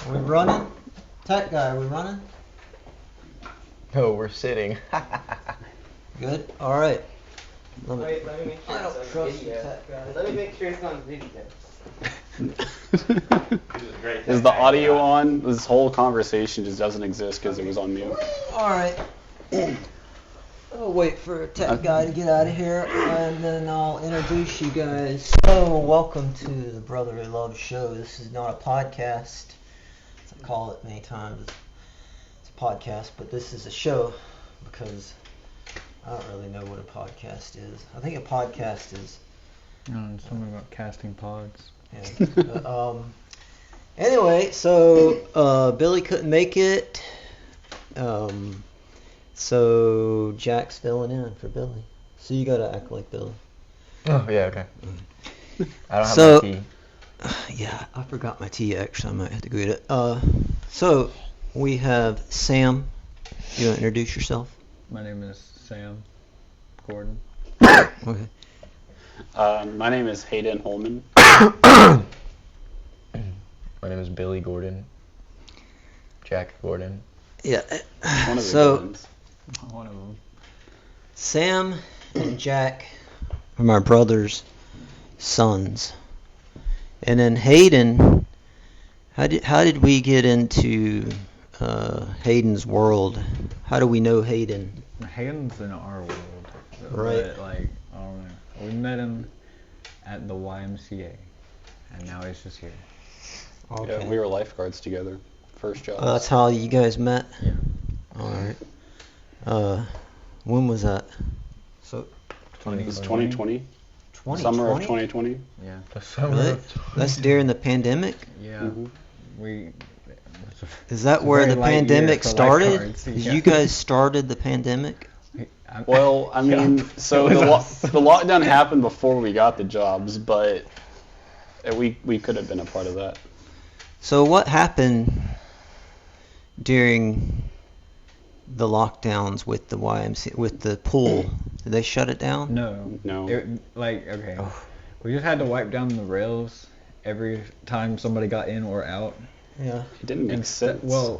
Are we running? Tech guy, are we running? No, we're sitting. Good. All right. Wait, let me make sure I don't it's on trust video. tech guy. Let me make sure it's on video. Is the audio on? This whole conversation just doesn't exist because it was on mute. All right. I'll wait for a tech guy to get out of here, and then I'll introduce you guys. So, welcome to the Brotherly Love Show. This is not a podcast. As I call it many times, it's a podcast, but this is a show because I don't really know what a podcast is. I think a podcast is... something about casting pods. Yeah. Anyway, so Billy couldn't make it. So Jack's filling in for Billy. So you gotta act like Billy. Oh, yeah, okay. I don't have So- my tea. Yeah, I forgot my tea actually. I might have to go get it. So we have Sam. You wanna introduce yourself? My name is Sam Gordon. Okay. My name is Hayden Holman. My name is Billy Gordon. Jack Gordon. Yeah. One of the So Gordons. One of them. Sam and Jack are my brother's sons. And then Hayden, how did we get into Hayden's world? How do we know Hayden? Hayden's in our world. Right. But, I don't know. We met him at the YMCA, and now he's just here. Okay. Yeah, we were lifeguards together. First job. That's how you guys met? Yeah. All right. When was that? So, It was 2020. 2020? Summer of 2020. Yeah. The summer Really? of That's during the pandemic? Yeah. Mhm. We. Is that It's a where very the light year pandemic for started? lifeguards, 'Cause yeah. you guys started the pandemic? Well, I mean, so It the, was the lockdown happened before we got the jobs, but we could have been a part of that. So what happened during the lockdowns with the YMCA, with the pool? Did they shut it down? No. No. Okay. We just had to wipe down the rails every time somebody got in or out. Yeah. It didn't make sense.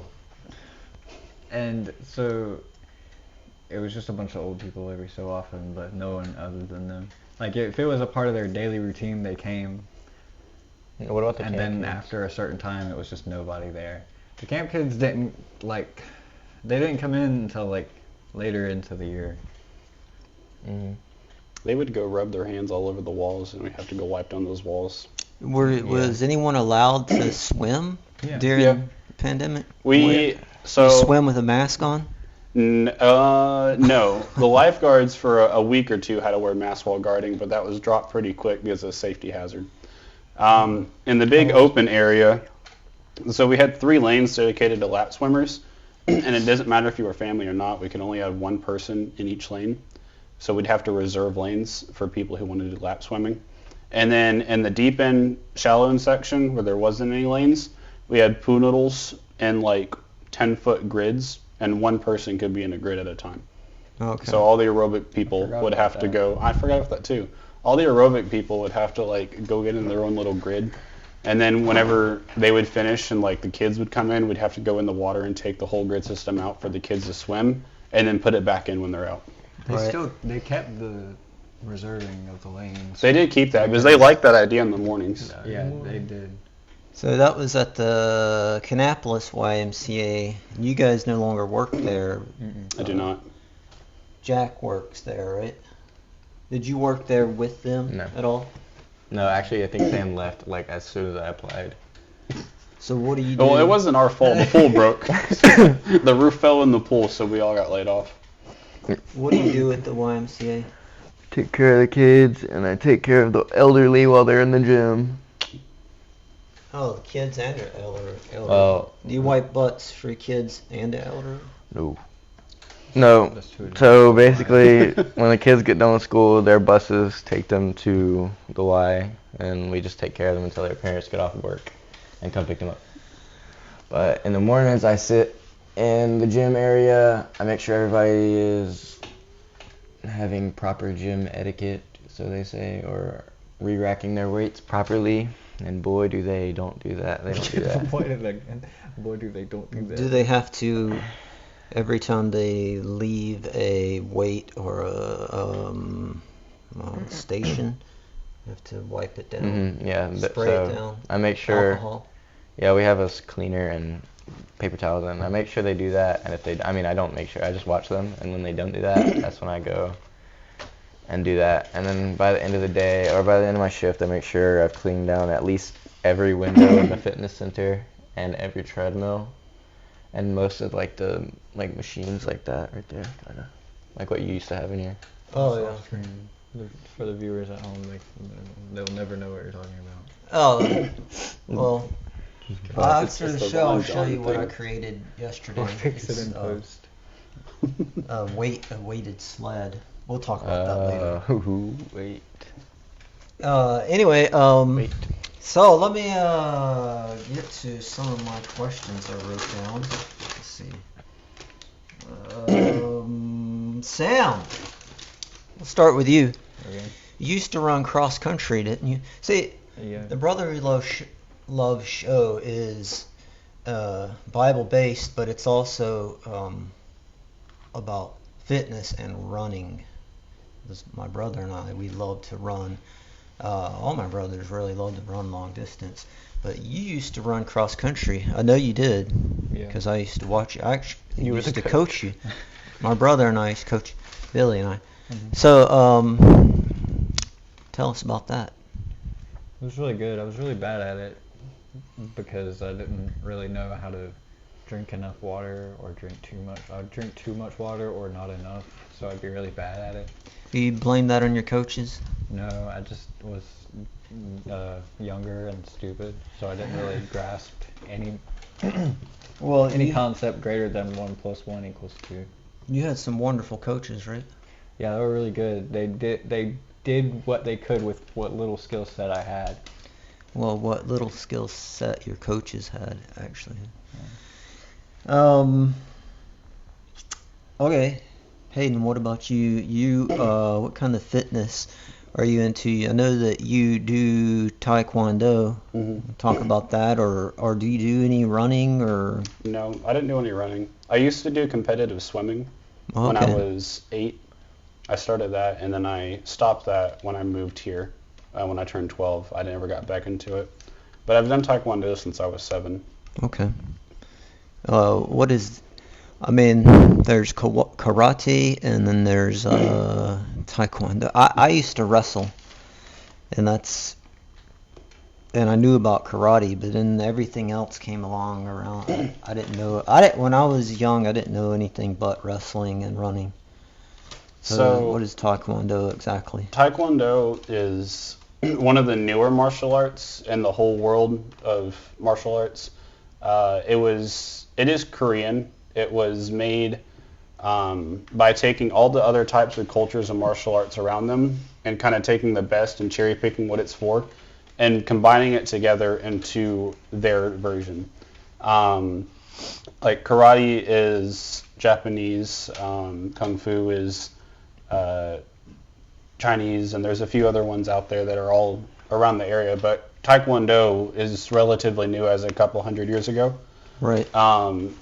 And so it was just a bunch of old people every so often, but no one other than them. Like if it was a part of their daily routine, they came, What about the and camp then kids? after a certain time, it was just nobody there. The camp kids didn't they didn't come in until later into the year. Mhm. They would go rub their hands all over the walls, and we have to go wipe down those walls. Was anyone allowed to swim Yeah. during Yeah. the pandemic? We so You swim with a mask on? no. The lifeguards for a week or two had to wear masks while guarding, but that was dropped pretty quick because of a safety hazard. In the big open area, so we had 3 lanes dedicated to lap swimmers, and it doesn't matter if you were family or not. We could only have one person in each lane, so we'd have to reserve lanes for people who wanted to do lap swimming. And then in the deep end, shallow end section where there wasn't any lanes, we had pool noodles and 10-foot grids, and one person could be in a grid at a time. Okay. So all the aerobic people forgot would about have to that. go. I forgot about that too. All the aerobic people would have to go get in their own little grid, and then whenever they would finish and the kids would come in, we'd have to go in the water and take the whole grid system out for the kids to swim, and then put it back in when they're out. Right. They kept the reserving of the lanes. They did keep that because they liked that idea in the mornings. Yeah, they did. So that was at the Kannapolis YMCA. You guys no longer work there. I do not. Jack works there, right? Did you work there with them No. at all? No, actually, I think Sam left as soon as I applied. So what do you do? Well, it wasn't our fault. The pool broke. The roof fell in the pool, so we all got laid off. What do you do at the YMCA? Take care of the kids, and I take care of the elderly while they're in the gym. Oh, the kids and the elder. Well, Do you wipe butts for kids and the elder? no. No. That's too So basically, when the kids get done with school, their buses take them to the Y, and we just take care of them until their parents get off work and come pick them up. But in the mornings, I sit in the gym area. I make sure everybody is having proper gym etiquette, so they say, or re-racking their weights properly, and boy, do they don't do that. They don't do that. boy, do they don't do that. Do they have to, every time they leave a weight or a station, you have to wipe it down? Yeah, Spray it down? I make sure. Alcohol? Yeah, we have a cleaner and paper towels, and I make sure they do that. And if they, I don't make sure. I just watch them, and when they don't do that, that's when I go and do that. And then by the end of the day, or by the end of my shift, I make sure I've cleaned down at least every window in the fitness center and every treadmill, and most of the machines like that right there, kind of like what you used to have in here. Oh, yeah. Screen. For the viewers at home, they'll never know what you're talking about. Oh, well, after It's the just a show, I'll long show you John what I thing. created yesterday. Or fix it It's, in post. a weighted sled. We'll talk about that later. Wait. Anyway, Wait. so let me get to some of my questions I wrote down. Let's see. Sam, we'll start with you. Okay. You used to run cross country, didn't you? See, Yeah. the Brotherly Love show is Bible based, but it's also about fitness and running. My brother and I, we love to run. All my brothers really love to run long distance. But you used to run cross country. I know you did, Yeah. because I used to watch you. Actually, You were used the to coach. coach you. My brother and I used to coach, Billy and I. Mhm. So, tell us about that. It was really good. I was really bad at it because I didn't really know how to drink enough water or drink too much. I would drink too much water or not enough, so I'd be really bad at it. Do you blame that on your coaches? No, I just was younger and stupid, so I didn't really grasp any Well, concept greater than 1 + 1 = 2. you had some wonderful coaches, right? Yeah, they were really good. They did what they could with what little skill set I had. Well, what little skill set your coaches had, actually. Okay, Hayden, what about you? What kind of fitness are you into? I know that you do Taekwondo. Mm-hmm. Talk about that, or do you do any running, or? No, I didn't do any running. I used to do competitive swimming when I Okay. was 8. I started that, and then I stopped that when I moved here. When I turned 12, I never got back into it. But I've done Taekwondo since I was 7. Okay. What is? I mean, there's karate, and then there's Taekwondo. I used to wrestle, and I knew about karate, but then everything else came along around. I didn't know. When I was young, I didn't know anything but wrestling and running. So what is Taekwondo exactly? Taekwondo is one of the newer martial arts in the whole world of martial arts. It is Korean. It was made by taking all the other types of cultures and martial arts around them and kind of taking the best and cherry picking what it's for and combining it together into their version. Like karate is Japanese, kung fu is Chinese, and there's a few other ones out there that are all around the area, but Taekwondo is relatively new as a couple hundred years ago. Right.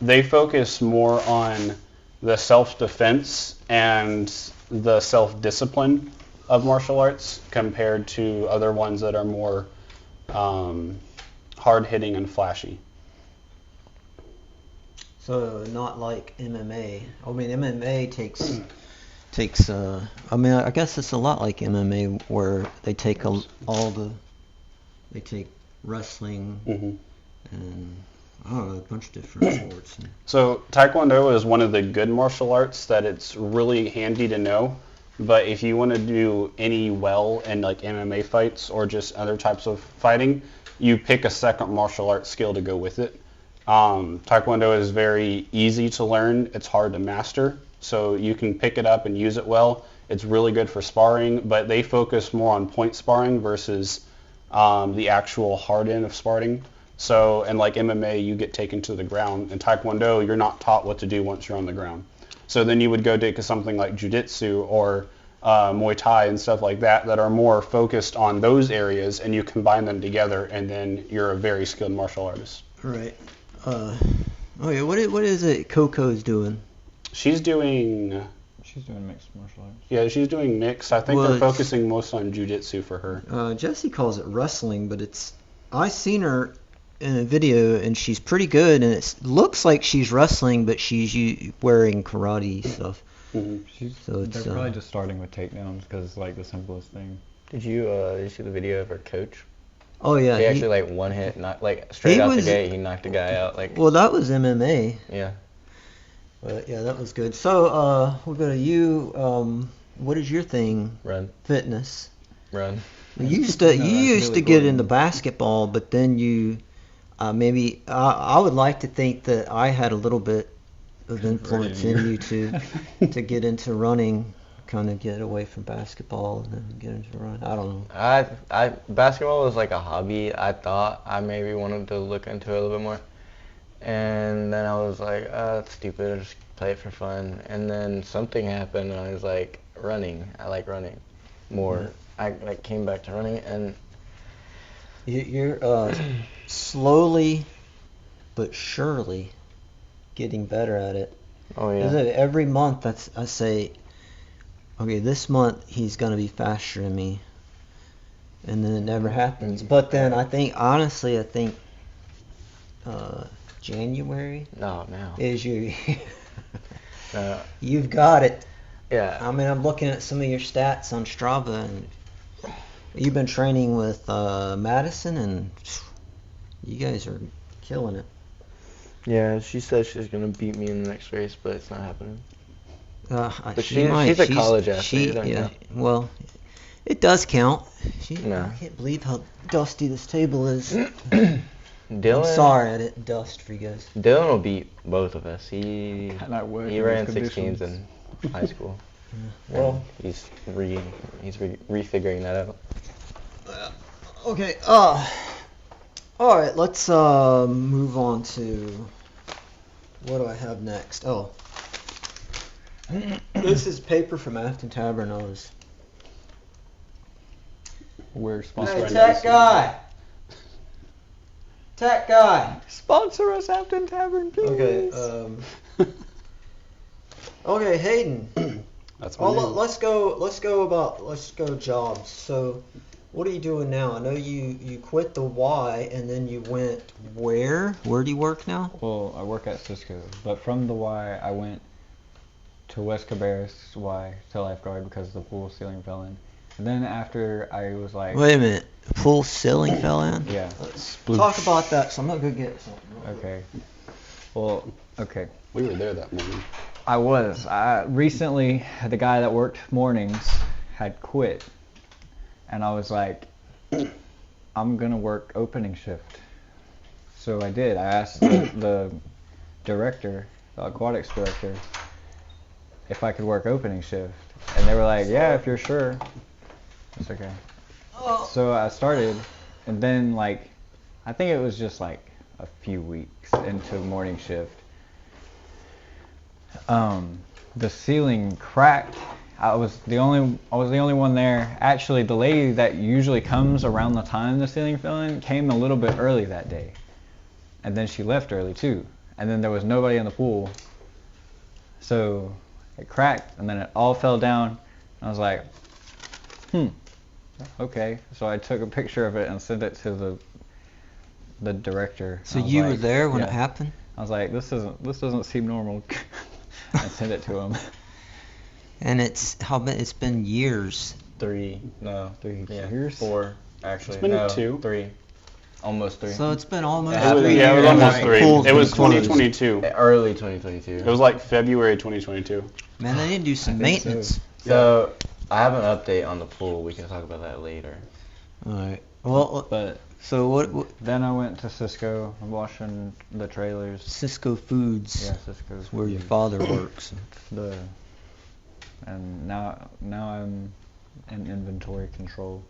They focus more on the self-defense and the self-discipline of martial arts compared to other ones that are more hard-hitting and flashy. So not like MMA. I mean, MMA takes. I mean, I guess it's a lot like MMA where they take they take wrestling Mm-hmm. and I don't know, a bunch of different sports. So Taekwondo is one of the good martial arts that it's really handy to know. But if you want to do any well in like MMA fights or just other types of fighting, you pick a second martial arts skill to go with it. Taekwondo is very easy to learn. It's hard to master. So you can pick it up and use it well. It's really good for sparring, but they focus more on point sparring versus the actual hard end of sparring. So, and like MMA, you get taken to the ground. In Taekwondo, you're not taught what to do once you're on the ground. So then you would go to something like jiu-jitsu or Muay Thai and stuff like that are more focused on those areas, and you combine them together, and then you're a very skilled martial artist. Right. Okay, what is it Coco's doing? She's doing mixed martial arts. Yeah, she's doing mixed. I think Well, they're it's- focusing most on jiu-jitsu for her. Jesse calls it wrestling, but I seen her in a video and she's pretty good, and it looks like she's wrestling, but she's wearing karate stuff. Mhm. So it's, They're probably just starting with takedowns because it's like the simplest thing. Did you see the video of her coach? Oh yeah, He actually like one hit, straight out the gate, he knocked a guy out. Well, that was MMA. Yeah. But yeah, that was good. So we'll go to you. What is your thing? Run. Fitness. Run. You used No, to that's really get cool. into basketball, but then you maybe I would like to think that I had a little bit of influence in you to get into running, kind of get away from basketball and then get into running. I don't know. I basketball was like a hobby. I thought I maybe wanted to look into it a little bit more, and then I was like, it's stupid. I'll just play it for fun. And then something happened, and I was like, running. I like running more. I came back to running, and You're slowly but surely getting better at it. oh yeah. Isn't it? Every month I say, okay, this month he's gonna be faster than me, and then it never happens. But then I think January No, now. is you. No. You've got it. Yeah. I mean, I'm looking at some of your stats on Strava, and you've been training with Madison, and you guys are killing it. Yeah, she says she's gonna beat me in the next race, but it's not happening. But She she's might. a college athlete. It doesn't Yeah. count. Well, it does count. No. I can't believe how dusty this table is. Dylan. I'm sorry I didn't dust for you guys. Dylan will beat both of us. He Not working he with ran conditions. 16s in high school. Well, He's refiguring that out. okay. All right. Let's move on to what do I have next? Oh, this is paper from Afton Tavern. We're Hey, sponsored. tech guy. Tech guy. Sponsor us, Afton Tavern, please. Okay. Okay, Hayden. That's my Oh, name. let's go jobs. So, what are you doing now? I know you quit the Y and then you went where? Where do you work now? Well, I work at Cisco, but from the Y, I went to West Cabarrus Y to lifeguard because the pool ceiling fell in. And then after I was like, Wait a minute. Pool ceiling fell in? yeah, Let's talk about that. So I'm gonna go get something. okay. Well, okay. We were there that morning. I was. Recently, the guy that worked mornings had quit. And I was like, I'm going to work opening shift. So I did. I asked the director, the aquatics director, if I could work opening shift. And they were like, yeah, if you're sure. It's okay. So I started, and then I think it was just a few weeks into morning shift. The ceiling cracked. I was the only one there. Actually, the lady that usually comes around the time the ceiling fell in came a little bit early that day, and then she left early too. And then there was nobody in the pool, so it cracked, and then it all fell down. I was like, okay. So I took a picture of it and sent it to the director. So I was you were like, there when it yeah. happened? I was like, this doesn't seem normal. I sent it to him. And it's been years. 3 years? 4 actually. It's been no, 2. 3, almost 3. So it's been almost It was- 3 yeah, years. it was almost Yeah. 3. Pool's It was been closed. 2022. Early 2022. It was like February 2022. Man, they didn't do some I think so. maintenance. So I have an update on the pool. We can talk about that later. All right. Well, But so what then I went to Cisco. I'm washing the trailers. Cisco Foods, Yeah, Cisco's where your father works. And now I'm in inventory control.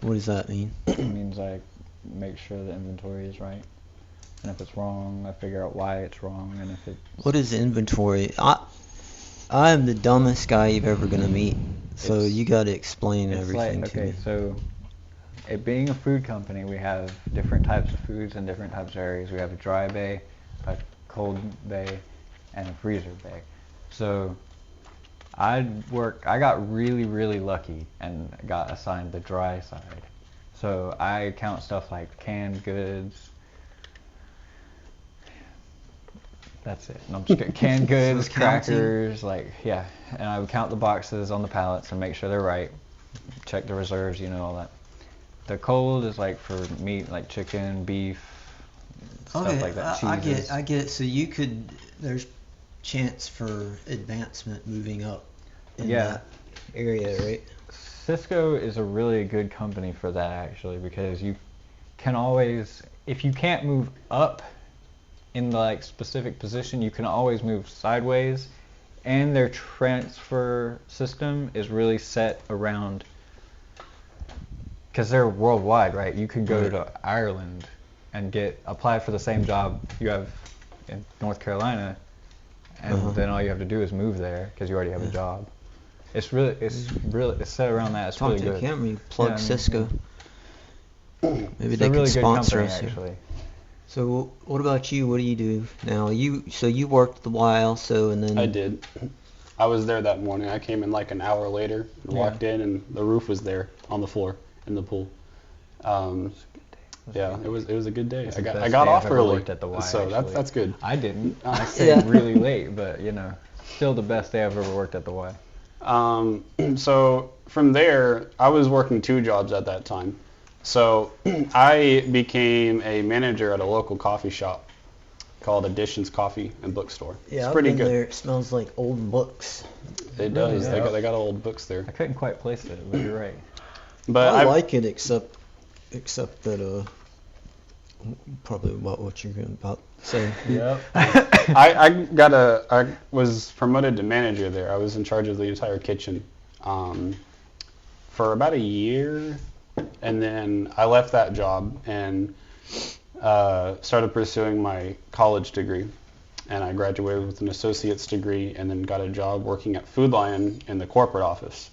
What does that mean? It means I make sure the inventory is right. And if it's wrong, I figure out why it's wrong. And if it What is inventory? I am the dumbest guy you're ever gonna meet. So It's- you got to explain It's everything like, to okay, me. so it being a food company, we have different types of foods in different types of areas. We have a dry bay, a cold bay, and a freezer bay. So I got really, really lucky and got assigned the dry side. So I count stuff like canned goods. That's it. No, I'm just kidding. Canned goods, So counting? crackers, yeah. And I would count the boxes on the pallets and make sure they're right. Check the reserves, all that. The cold is like for meat, like chicken, beef, stuff like that. Cheeses. I get it. So there's chance for advancement moving up in Yeah. that area, right? Cisco is a really good company for that actually, because you can always, if you can't move up in the specific position, you can always move sideways, and their transfer system is really set around, because they're worldwide, right? You could go to Ireland and apply for the same job you have in North Carolina, and then all you have to do is move there because you already have a job. It's set around that. It's Talk really to the good. camera. Plug Yeah, Cisco. Maybe It's they a really could good sponsor company, us here. actually. So what about you? What do you do now? You worked a while, and then I did. I was there that morning. I came in like an hour later and walked in, and the roof was there on the floor in the pool. Yeah, it was a good day. It's I the got best I got day I've off ever early, worked at the Y, so actually. that's good. I didn't. I stayed Yeah. really late, but still the best day I've ever worked at the Y. So from there, I was working 2 jobs at that time. So I became a manager at a local coffee shop called Additions Coffee and Bookstore. yeah, It's I've pretty been good. there. It smells like old books. It does. yeah. They got old books there. I couldn't quite place it, but you're right. But I like it, except that probably about what you're about to say. Yep. I was promoted to manager there. I was in charge of the entire kitchen for about a year, and then I left that job and started pursuing my college degree. And I graduated with an associate's degree and then got a job working at Food Lion in the corporate office.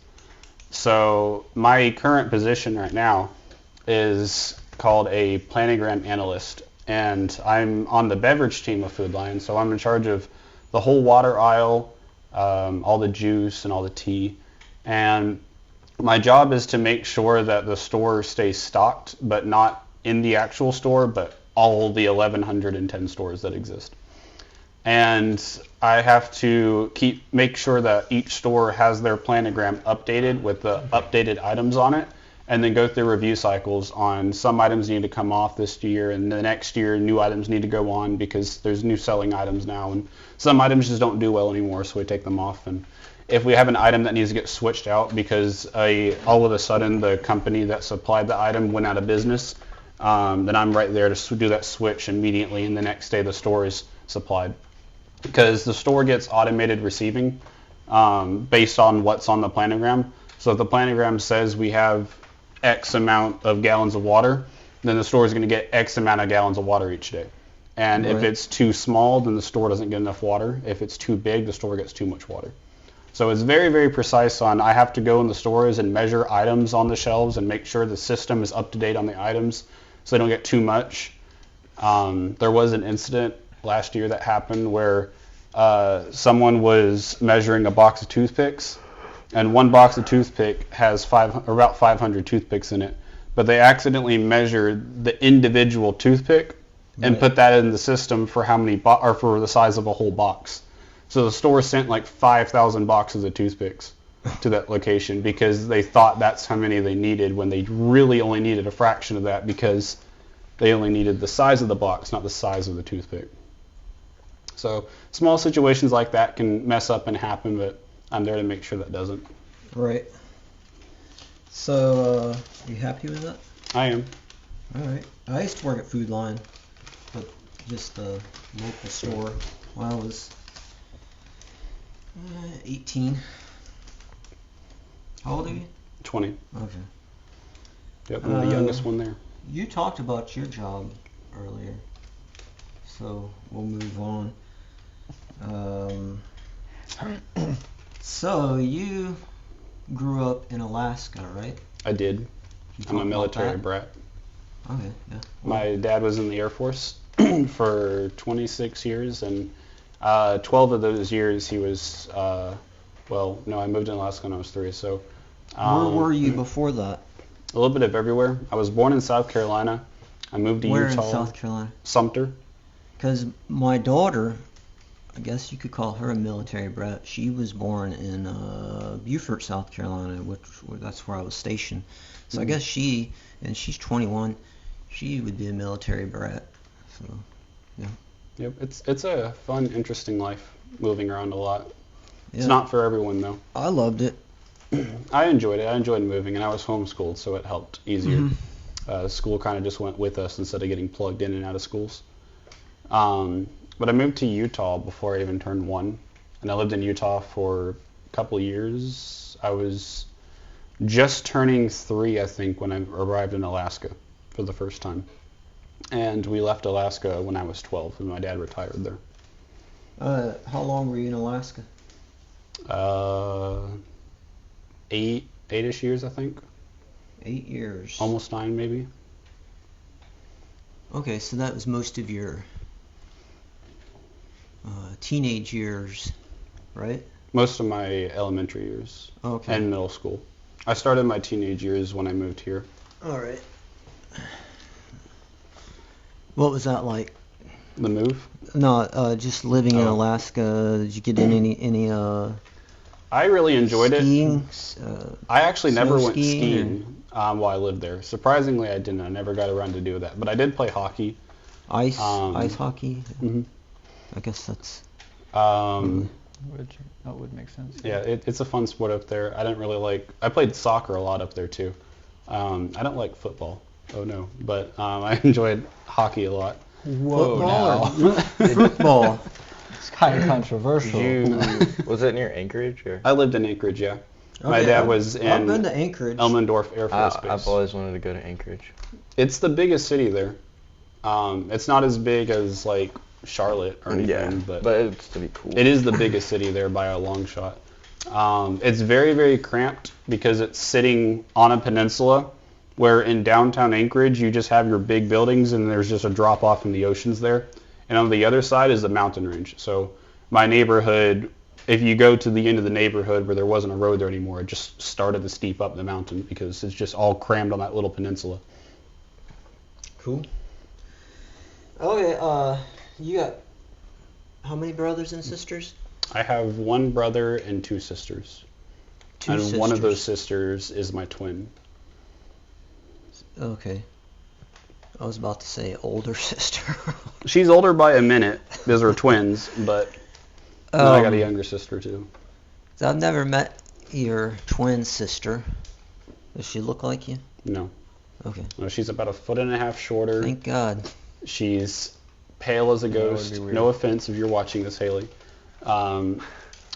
So my current position right now is called a planogram analyst, and I'm on the beverage team of Food Lion, so I'm in charge of the whole water aisle, all the juice and all the tea, and my job is to make sure that the store stays stocked, but not in the actual store, but all the 1,110 stores that exist. And I have to make sure that each store has their planogram updated with the updated items on it, and then go through review cycles on some items need to come off this year, and the next year new items need to go on because there's new selling items now, and some items just don't do well anymore, so we take them off. And if we have an item that needs to get switched out because all of a sudden the company that supplied the item went out of business, then I'm right there to do that switch immediately, and the next day the store is supplied. Because the store gets automated receiving based on what's on the planogram. So if the planogram says we have X amount of gallons of water, then the store is going to get X amount of gallons of water each day. And if it's too small, then the store doesn't get enough water. If it's too big, the store gets too much water. So it's very, very precise on, I have to go in the stores and measure items on the shelves and make sure the system is up to date on the items so they don't get too much. There was an incident last year that happened where someone was measuring a box of toothpicks, and one box of toothpick has about 500 toothpicks in it, but they accidentally measured the individual toothpick and put that in the system for for the size of a whole box. So the store sent like 5,000 boxes of toothpicks to that location because they thought that's how many they needed when they really only needed a fraction of that because they only needed the size of the box, not the size of the toothpick. So small situations like that can mess up and happen, but I'm there to make sure that doesn't. Right. So, you happy with that? I am. All right. I used to work at Food Lion, but just a local store when I was 18. How old are you? 20. Okay. Yep, I'm the youngest one there. You talked about your job earlier, so we'll move on. So you grew up in Alaska, right? I did. You I'm talk a about military that? brat. Okay, yeah. My dad was in the Air Force for 26 years, and 12 of those years he was, well, no, I moved in Alaska when I was 3, so. Where were you before that? A little bit of everywhere. I was born in South Carolina. I moved to Where Utah. in South Carolina? Sumter. Because my daughter, I guess you could call her a military brat. She was born in Beaufort, South Carolina, that's where I was stationed. So I guess she's 21. She would be a military brat. So, yeah. Yep, it's a fun, interesting life, moving around a lot. Yeah. It's not for everyone though. I loved it. I enjoyed it. I enjoyed moving, and I was homeschooled, so it helped easier. School kind of just went with us instead of getting plugged in and out of schools. But I moved to Utah before I even turned 1, and I lived in Utah for a couple years. I was just turning 3, I think, when I arrived in Alaska for the first time. And we left Alaska when I was 12, and my dad retired there. How long were you in Alaska? 8-ish years, I think. 8 years. Almost 9, maybe. Okay, so that was most of your teenage years, right? Most of my elementary years Okay. and middle school. I started my teenage years when I moved here. All right. What was that like? The move? No, just living in Oh. Alaska. Did you get in any I really enjoyed it. skiing? I actually never snow went skiing, skiing while I lived there. Surprisingly, I didn't. I never got around to do that. But I did play hockey. Ice hockey? Mhm. I guess that's... That would make sense. Yeah, it's a fun sport up there. I didn't really like... I played soccer a lot up there, too. I don't like football. Oh, no. But I enjoyed hockey a lot. Whoa, Football now. Football. It's kind of controversial. Was it near Anchorage or? I lived in Anchorage, yeah. My Okay, dad was I've been in to Anchorage. Elmendorf Air Force Base. I've always wanted to go to Anchorage. It's the biggest city there. It's not as big as like Charlotte or anything, but it's to be cool. it is the biggest city there by a long shot. It's very, very cramped because it's sitting on a peninsula where in downtown Anchorage you just have your big buildings and there's just a drop off in the oceans there. And on the other side is the mountain range. So my neighborhood, if you go to the end of the neighborhood where there wasn't a road there anymore, it just started to steep up the mountain because it's just all crammed on that little peninsula. Cool. Okay, you got how many brothers and sisters? I have one brother and 2 sisters. Two and sisters. one of those sisters is my twin. Okay. I was about to say older sister. She's older by a minute. Those are twins, but then I got a younger sister too. I've never met your twin sister. Does she look like you? No. Okay. No, she's about 1.5 feet shorter. Thank God. She's pale as a That would ghost. be weird. No offense if you're watching this, Haley.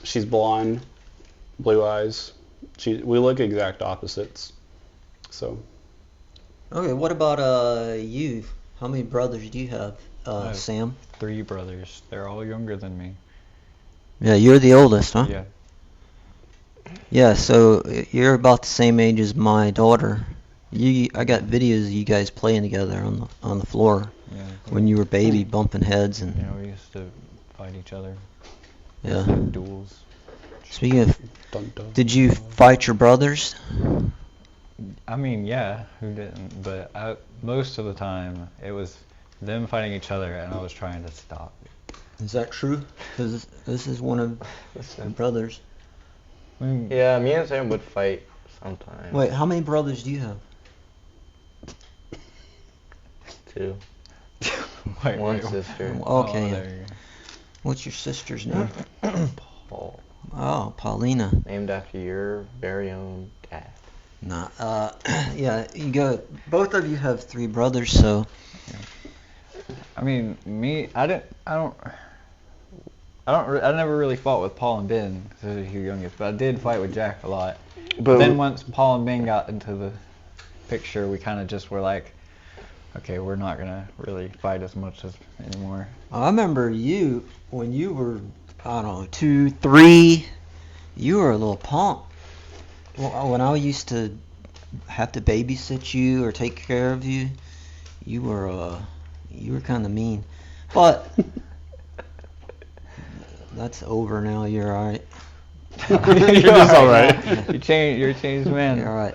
She's blonde, blue eyes. We look exact opposites. So Okay, what about you? How many brothers do you have, I have Sam? 3 brothers. They're all younger than me. Yeah, you're the oldest, huh? Yeah. Yeah, so you're about the same age as my daughter. I got videos of you guys playing together on the floor Yeah. when you were baby, bumping heads and Yeah, we used to fight each other. yeah. Duels. Speaking of, dun, dun. did you fight your brothers? I mean, yeah, who didn't? But most of the time, it was them fighting each other, and I was trying to stop it. Is that true? Because this is one of my brothers. I mean, Yeah, me and Sam would fight sometimes. Wait, how many brothers do you have? 2. wait, One wait, sister. Okay. there you go. What's your sister's name? Paul. Oh, Paulina. Named after your very own dad. Nah. Yeah. You go. Both of you have 3 brothers, so. I mean, I never really fought with Paul and Ben, because those are your youngest, but I did fight with Jack a lot. But then once Paul and Ben got into the picture, we kind of just were like, okay, we're not going to really fight as much anymore. I remember you when you were, I don't know, 2, 3. You were a little punk. Well, when I used to have to babysit you or take care of you, you were kind of mean. But that's over now. You're all right. You're just all right. You're a changed man. You're all right.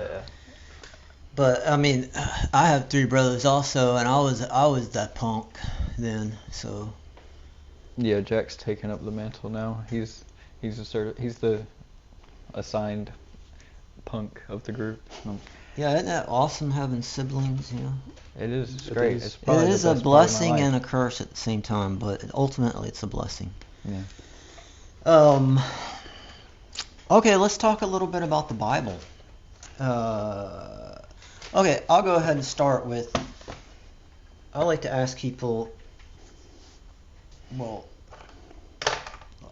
But I mean, I have 3 brothers also, and I was that punk then. So Yeah, Jack's taking up the mantle now. He's the assigned punk of the group. yeah, isn't that awesome having siblings? You know, It is. It's It great. is. It's probably it the is a best part of my blessing life. and a curse at the same time, but ultimately it's a blessing. Yeah. Okay, let's talk a little bit about the Bible. Okay, I'll go ahead and start with. I like to ask people. Well,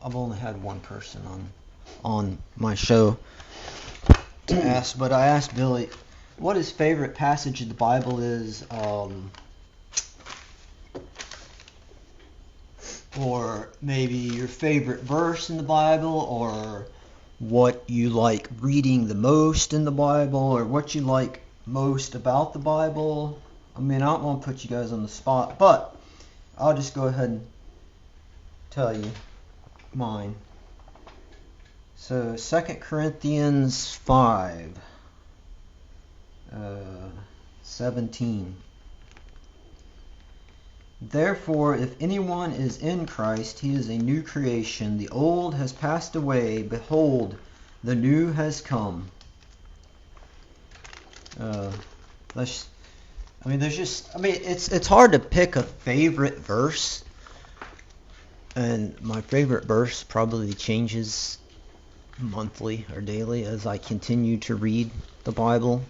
I've only had one person on my show to ask, but I asked Billy what his favorite passage of the Bible is, or maybe your favorite verse in the Bible, or what you like reading the most in the Bible, or what you like most about the Bible. I mean, I don't want to put you guys on the spot, but I'll just go ahead and tell you mine. So 2 Corinthians 5, 17. Therefore, if anyone is in Christ, he is a new creation. The old has passed away. Behold, the new has come. It's hard to pick a favorite verse. And my favorite verse probably changes monthly or daily as I continue to read the Bible.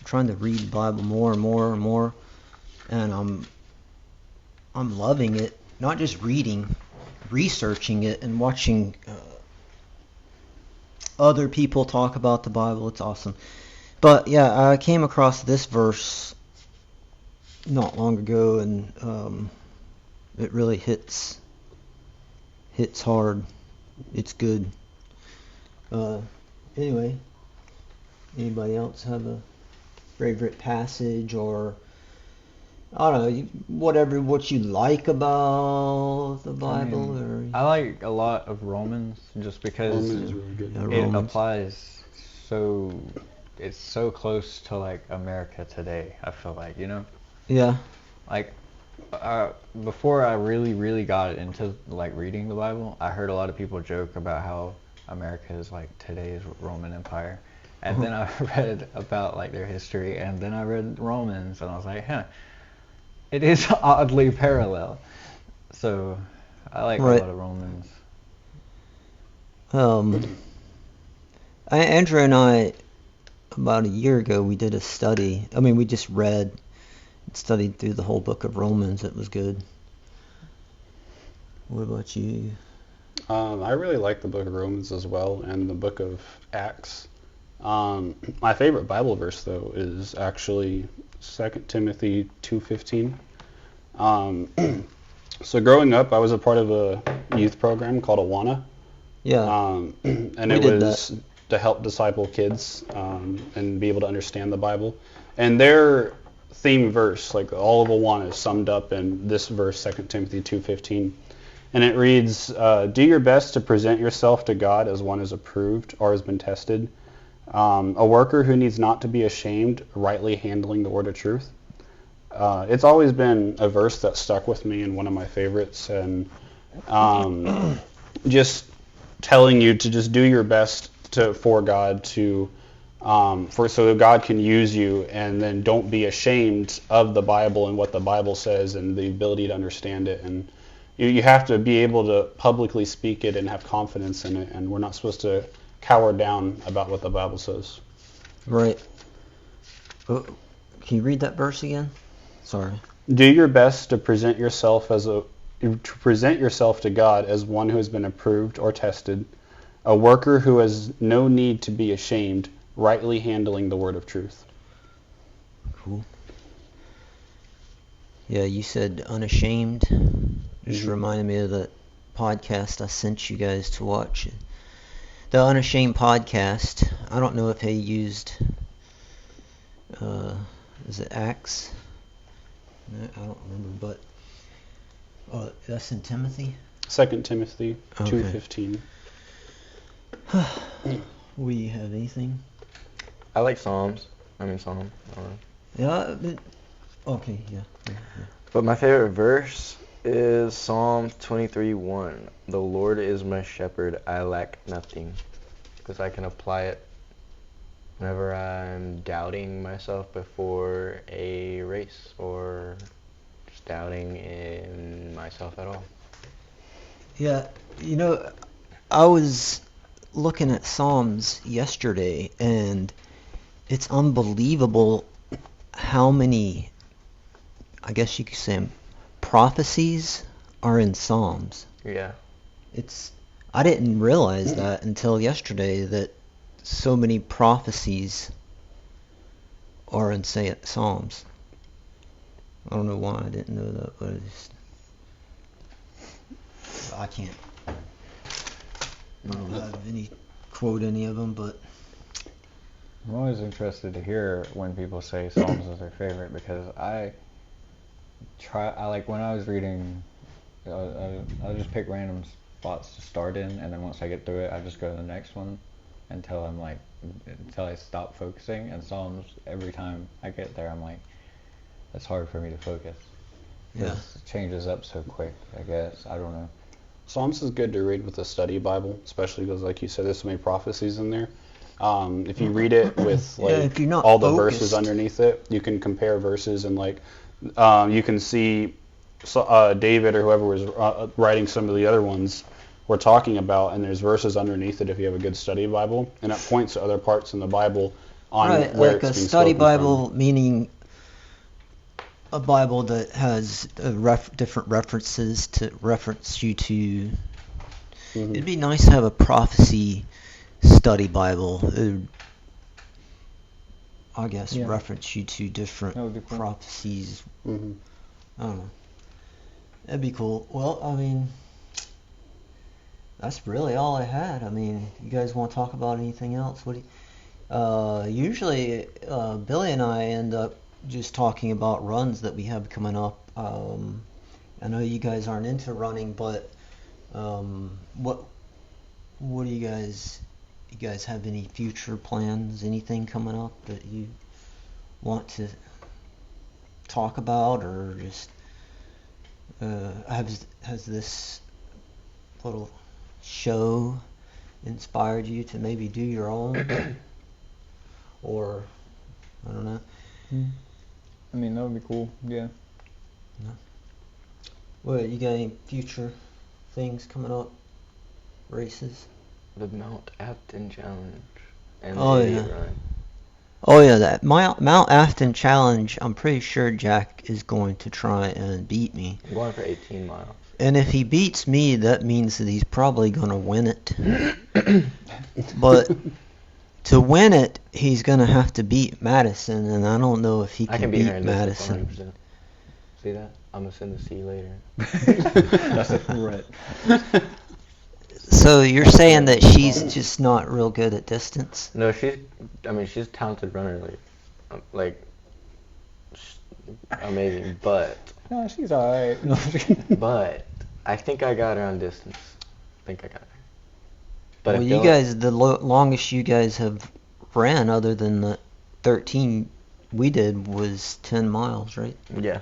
I'm trying to read the Bible more and more and more. And I'm loving it, not just reading, researching it and watching other people talk about the Bible. It's awesome. But yeah, I came across this verse not long ago, and it really hits hard. It's good. Anyway, anybody else have a favorite passage, or I don't know, what you like about the Bible? I like a lot of Romans just because Romans is really good. Yeah, it Romans. applies it's so close to like America today. I feel like, Yeah. like before I really got into like reading the Bible, I heard a lot of people joke about how America is like today's Roman Empire, and then I read about like their history, and then I read Romans, and I was like, it is oddly parallel. So I like Right. a lot of Romans. Andrew and I, about a year ago, we did a study. I mean, we just studied through the whole book of Romans. It was good. What about you? I really like the book of Romans as well, and the book of Acts. My favorite Bible verse, though, is actually 2 Timothy 2:15. So growing up, I was a part of a youth program called Awana. Yeah. And We it did was to help disciple kids and be able to understand the Bible. And their theme verse, like all of Awana, is summed up in this verse, 2 Timothy 2:15. And it reads, do your best to present yourself to God as one is approved or has been tested, a worker who needs not to be ashamed, rightly handling the word of truth. It's always been a verse that stuck with me and one of my favorites, and just telling you to just do your best for God so that God can use you, and then don't be ashamed of the Bible and what the Bible says and the ability to understand it. And you have to be able to publicly speak it and have confidence in it, and we're not supposed to cower down about what the Bible says. Right. Can you read that verse again? Sorry. Do your best to present yourself to God as one who has been approved or tested, a worker who has no need to be ashamed, rightly handling the word of truth. Cool. Yeah, you said unashamed. Just reminded me of that podcast I sent you guys to watch. the Unashamed podcast. I don't know if he used, is it Acts? No, I don't remember, but that's in Timothy. 2 Timothy Okay. 2:15. We have anything? I like Psalms. Psalm. Yeah. Okay. Yeah. But my favorite verse is Psalm 23:1. The Lord is my shepherd, I lack nothing. Because I can apply it whenever I'm doubting myself before a race or just doubting in myself at all. Yeah. I was looking at Psalms yesterday, and it's unbelievable how many, I guess you could say, prophecies are in Psalms. Yeah. I didn't realize that until yesterday, that so many prophecies are in Psalms. I don't know why I didn't know that, but I can't. I don't have any quote any of them, but I'm always interested to hear when people say Psalms is their favorite, because I like when I was reading, I'll just pick random spots to start in, and then once I get through it, I just go to the next one until I stop focusing. And Psalms, every time I get there, I'm like, it's hard for me to focus. yeah. It changes up so quick, I guess. I don't know. Psalms is good to read with a study Bible, especially because, like you said, there's so many prophecies in there. If you read it with if you're not all the focused. verses underneath it, you can compare verses, and you can see David or whoever was writing some of the other ones we're talking about, and there's verses underneath it if you have a good study Bible, and it points to other parts in the Bible on Right, where like it's a being study spoken Bible, from. meaning a Bible that has different references to reference you to. Mhm. It'd be nice to have a prophecy study Bible. It would, I guess, Yeah. reference you to different That would be cool. prophecies. Mhm. I don't know. That'd be cool. Well, that's really all I had. You guys want to talk about anything else? Usually, Billy and I end up just talking about runs that we have coming up. I know you guys aren't into running, but what do you guys have any future plans? Anything coming up that you want to talk about, or just has this little show inspired you to maybe do your own? Or I don't know. That would be cool. Yeah. Well, you got any future things coming up? Races? The Mount Afton Challenge and Oh, the Idiot yeah. Run. Oh yeah, that Mount Afton Challenge. I'm pretty sure Jack is going to try and beat me. I'm going for 18 miles. And if he beats me, that means that he's probably going to win it. But to win it, he's going to have to beat Madison, and I don't know if he I can can beat her beat in distance Madison. 100%. See that? I'm going to send this to you later. That's a threat. So you're saying that she's just not real good at distance? No, she's a talented runner, amazing, but No, she's alright. but I think I got her on distance. But Well, if you Dylan- guys, the longest you guys have ran, other than the 13 we did, was 10 miles, right? Yeah,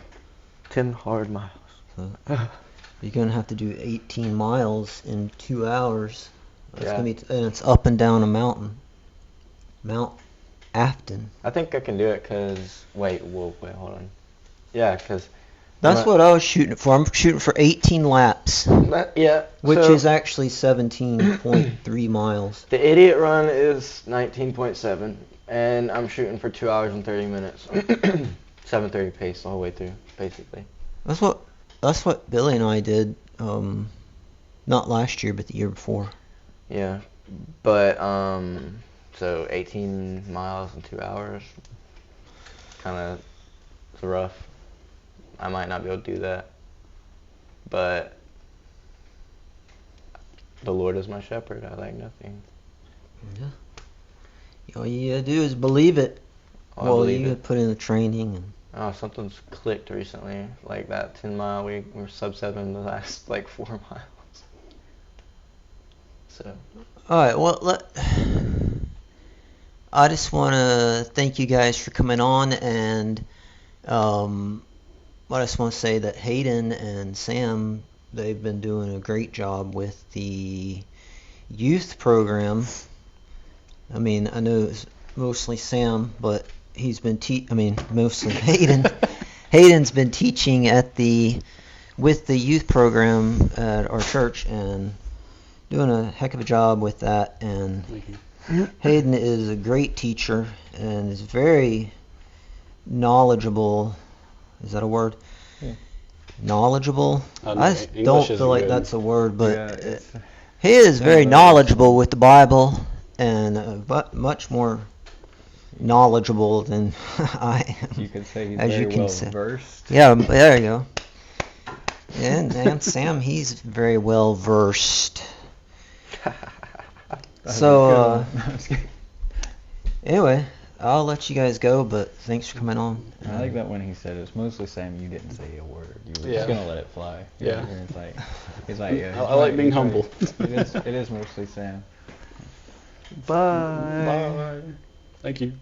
10 hard miles. So you're gonna have to do 18 miles in 2 hours. That's Yeah. gonna be, and it's up and down a mountain, Mount Afton. I think I can do it because wait, hold on. Yeah, because That's what I was shooting for. I'm shooting for 18 laps, which so is actually 17.3 miles. the Idiot Run is 19.7, and I'm shooting for 2 hours and 30 minutes. 7:30 pace the whole way through, basically. That's what Billy and I did. Not last year, but the year before. Yeah, but so 18 miles in 2 hours, kind of rough. I might not be able to do that, but the Lord is my shepherd. I lack nothing. All you gotta do is believe it. I Well, believe you it. gotta put in the training and. Oh, something's clicked recently. Like that 10 mile, we're sub 7 the last like 4 miles. So. All right. Well, I just want to thank you guys for coming on, and I just want to say that Hayden and Sam, they've been doing a great job with the youth program. I mean, I know it's mostly Sam, but he's been mostly Hayden. Hayden's been teaching with the youth program at our church and doing a heck of a job with that. And Hayden is a great teacher and is very knowledgeable. Is that a word? Yeah. Knowledgeable? I just English don't isn't feel like good. that's a word, but Yeah, he is very Yeah, knowledgeable with the Bible and but much more knowledgeable than I am. you could say he's As you very can well say. versed. Yeah, there you go. And Sam, he's very well versed. So, anyway, I'll let you guys go, but thanks for coming on. I like that when he said it's mostly Sam. You didn't say a word. You were Yeah. just gonna let it fly. Yeah. And it's like yeah. I like being humble. It is mostly Sam. Bye. Bye. Thank you.